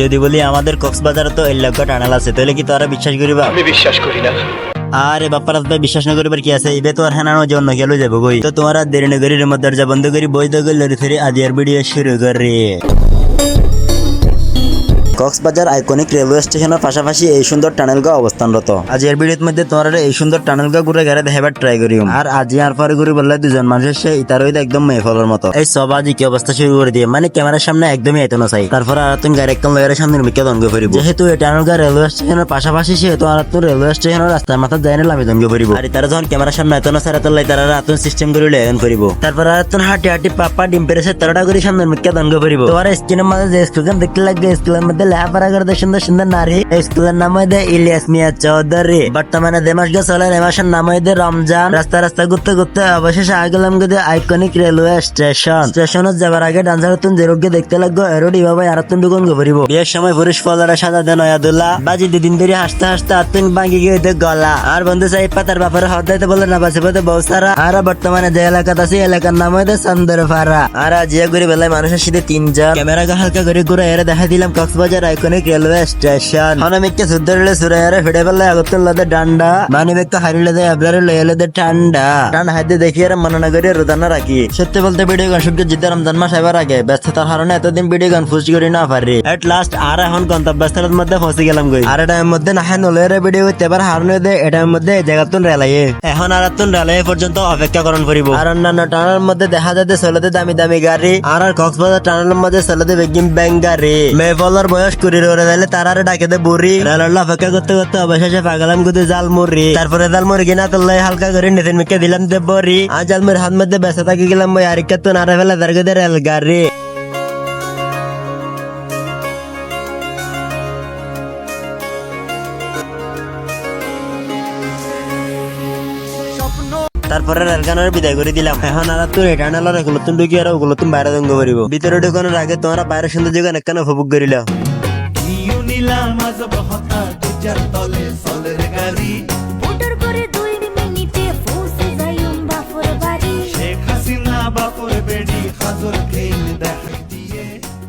যদি বলি আমাদের কক্সবাজারে তো 1 লক্ষ টানেল আছে, তাহলে কি তোরা বিশ্বাস করিবা? আমি বিশ্বাস করি না। আরে বাপ্পারাজ ভাই, বিশ্বাস না করিবার কি আছে? এবে তো আর হেনানো জন্য গেল যাবো গই। তো তোমারা দেরি না করি রিমোট দরজা বন্ধ করি বই দগল লরি ফেরি আদিয়ার ভিডিও শুরু করে। কক্সবাজার আইকনিক রেলওয়ে স্টেশনের পাশাপাশি এই সুন্দর টানেলগা অবস্থানরত। আজ এর ভিডিওর মধ্যে তোমরা এই সুন্দর টানেলগা ঘুরে গেলে দেখাবার ট্রাই করিম। আর আজ আর পরে ঘুরে বললে দুজন মানুষের সে ইতার হইতে একদম মেফলের মতো এই সব আজ কি অবস্থা শুরু করে দিয়ে, মানে ক্যামেরার সামনে একদমই আইতো না চাই। তারপর আর তুমি গাড়ি একদম লয়ের সামনে মিকে দঙ্গ ফিরিব। যেহেতু এই টানেলগা রেলওয়ে স্টেশনের পাশাপাশি সেহেতু আর তুমি রেলওয়ে স্টেশনের রাস্তার মাথা যাই না আমি দঙ্গ ফিরিব। আর তারা যখন ক্যামেরার সামনে আইতো না সারা তোলাই তারা রাতুন সিস্টেম করে লেন করিব। তারপর আর তুমি হাঁটি হাঁটি পাপা ডিম পেরেছে তারাটা করে সামনে মিকে দঙ্গ ফিরিব। তোমার স্ক্রিনের মাঝে যে স্কুল দেখতে লাগবে, স্কুলের মধ্যে লেখাপড়া করে সুন্দর সুন্দর নারী। স্কুলের নাম হইতে ইলিয়াস মিয়া চৌধুরী। বর্তমানে দেমাস গা চলে নেমাসের নাম হইতে রমজান। রাস্তা রাস্তা ঘুরতে ঘুরতে অবশেষে আগলাম গেছে আইকনিক রেলওয়ে স্টেশন। স্টেশনত যাবার আগে ডান্সার তুন যে রোগ্য দেখতে লাগবে এরোডি বাবা আর তুন দুগুন গভরিব। বিয়ের সময় পুরুষ ফলারা সাজা দেন নয়াদুল্লাহ বাজি দুদিন ধরে হাসতে হাসতে আতুন ভাঙি গিয়ে গলা। আর বন্ধু সাহেব পাতার বাপারে হদাইতে বলে না বাসে পথে বউ সারা। আর বর্তমানে যে এলাকাত আছে এলাকার নাম হইতে চন্দ্রপাড়া। আর জিয়া ঘুরে বেলায় মানুষের সাথে 3 জন ক্যামেরা হালকা করে ঘুরে এরা দেখা দিলাম কক্সবাজার আইকনিক রেলওয়ে স্টেশন। অনেককে সুন্দরলে সুরাইয়ারে ফিরে পেলে আগতুল লদে ডান্ডা মানে ব্যক্তি হারিলে দেয় আপনারে লইলে দে ঠান্ডা টান হাতে দেখি আর মনে না করে রোজানা রাখি। সত্যি বলতে ভিডিও গান শুনতে জিতে রমজান মাস এবার আগে ব্যস্ততার কারণে এতদিন ভিডিও গান পোস্ট করি না পারি। এট লাস্ট আর এখন গন্তব্যস্থলের মধ্যে ফসে গেলাম গই। আর এটার মধ্যে না হ্যাঁ নলের ভিডিও করতে এবার হারনে দে এটার মধ্যে জায়গাতুন রেলাইয়ে এখন আর তুন রেলাইয়ে পর্যন্ত অপেক্ষা করণ করিব। আর অন্যান্য টানেলের মধ্যে দেখা যায় চলতে দামি দামি গাড়ি আর কক্সবাজার টানেলের মধ্যে চলতে বেগিম ব্যাং গাড়ি। মেফলার বয়স করে রয়ে তারা ডাকে দে বুড়ি রেলার অপেক্ষা করতে করতে অবশেষে পাগলাম গুদে জালমুড়ি। তারপরে জালমুড়ি কিনা তোল্লাই হালকা করে নিতেন মেকে দিলাম দে বড়ি। আর জালমুড়ি হাত মধ্যে বেঁচে থাকি গেলাম বই আরিকা তো নারে ফেলা তার গদে রেল গাড়ি। তারপরে রেলগানের বিদায় করে দিলাম। এখন আর তোর এটানালার এগুলো তুমি ঢুকি আর ওগুলো তুমি বাইরে দঙ্গ করিব। ভিতরে ঢুকানোর আগে তোমরা বাইরে সুন্দর জায়গা একখান উপভোগ করিল। মোটর করে 2 মিনিটে পৌঁছে যাই বাপুর বাড়ি। শেখ হাসিনা বাপুর বেডি হাজর খেল দেখাই দিয়ে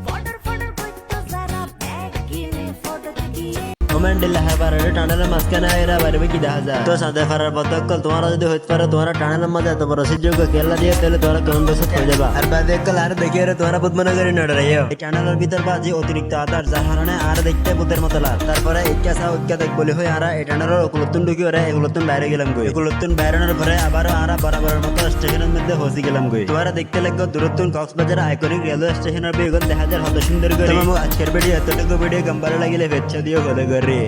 ফটোর করতো যারা ব্যাগ কিনে ফটো দিয়ে। কমেন্ট দিলে হ্যাঁ পারে টানেলের মাঝখানে এরা বাইরে কি দেখা যায়। তো সাথে ফারার পতকল তোমরা যদি হইতে পারো তোমার টানেলের মধ্যে এত বড় সুযোগ খেলা দিয়ে তাহলে তোমরা কেমন বসে হয়ে যাবা। আর বাদে কল আর দেখি আর তোমরা বুধ মনে করে নড়াইও এই টানেলের ভিতর বাজি অতিরিক্ত আদার যার কারণে আর দেখতে বুধের মতো লাগ। তারপরে ইচ্ছা চা ঐক্য দেখ বলি হয় আর এই টানেলের ওগুলোতুন ঢুকি ওরা এগুলোতুন বাইরে গেলাম গই। এগুলোতুন বাইরের পরে আবার আর বরাবরের মতো স্টেশনের মধ্যে হসি গেলাম গই। তোমরা দেখতে লাগবে দূরত্বন কক্সবাজার আইকনিক রেলওয়ে স্টেশনের বেগন দেখা যায় হত সুন্দর করে। আজকের ভিডিও এতটুকু ভিডিও গম্বারে লাগিলে ভেচ্ছা দিও গলে করে।